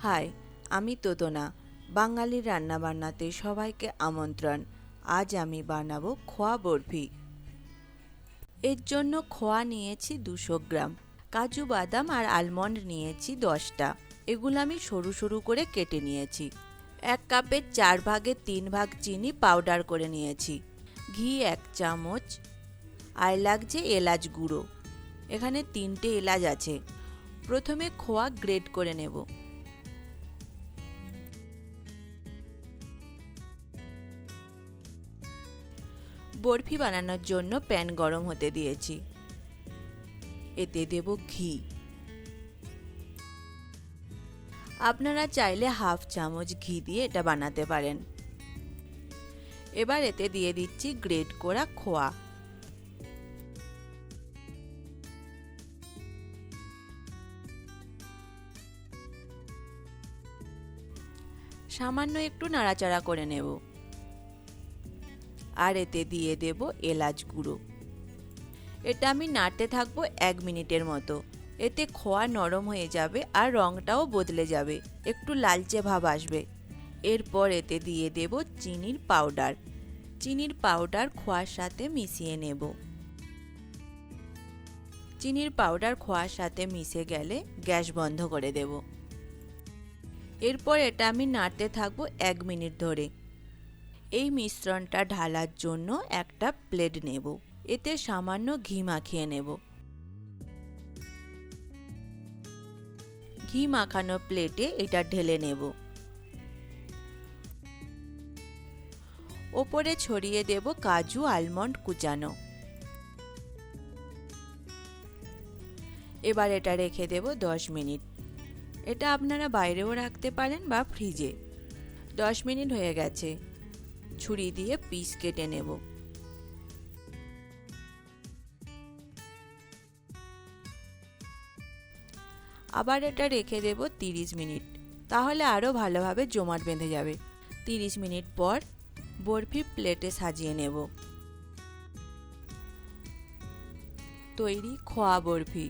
High, আমি তোতনা। বাঙালির রান্নাবান্নাতে সবাইকে আমন্ত্রণ। আজ আমি বানাবো খোয়া বরফি। এর জন্য খোয়া নিয়েছি 200 গ্রাম, কাজু বাদাম আর আলমন্ড নিয়েছি 10টা। এগুলো আমি সরু সরু করে কেটে নিয়েছি। 1 কাপের 4 ভাগের 3 ভাগ চিনি পাউডার করে নিয়েছি। ঘি 1 চামচ, আর লাগছে এলাচ গুঁড়ো। এখানে 3টে এলাচ আছে। প্রথমে খোয়া গ্রেট করে নেব। বরফি বানানোর জন্য প্যান গরম হতে দিয়েছি। এতে দেব ঘি। আপনারা চাইলে হাফ চামচ ঘি দিয়ে এটা বানাতে পারেন। এবার এতে দিয়ে দিচ্ছি গ্রেট করা খোয়া। সামান্য একটু নাড়াচাড়া করে নেব। আর এতে দিয়ে দেব এলাচ গুঁড়ো। এটা আমি নাড়তে থাকবো 1 মিনিটের মতো। এতে খোয়া নরম হয়ে যাবে আর রঙটাও বদলে যাবে, একটু লালচে ভাব আসবে। এরপর এতে দিয়ে দেব চিনির পাউডার। চিনির পাউডার খোয়ার সাথে মিশিয়ে নেব। চিনির পাউডার খোয়ার সাথে মিশে গেলে গ্যাস বন্ধ করে দেব। এরপর এটা আমি নাড়তে থাকবো 1 মিনিট ধরে। এই মিশ্রণটা ঢালার জন্য একটা প্লেট নেব। এতে সামান্য ঘি মাখিয়ে নেব। ঘি মাখানো প্লেটে এটা ঢেলে নেব। ওপরে ছড়িয়ে দেব কাজু আলমন্ড কুচানো। এবার এটা রেখে দেব 10 মিনিট। এটা আপনারা বাইরেও রাখতে পারেন বা ফ্রিজে। 10 মিনিট হয়ে গেছে। ছুরি দিয়ে পিস কেটে নেব। আবার এটা রেখে দেব 30 মিনিট। তাহলে আরও ভালোভাবে জমাট বেঁধে যাবে। 30 মিনিট পর বরফি প্লেটে সাজিয়ে নেব। তৈরি খোয়া বরফি।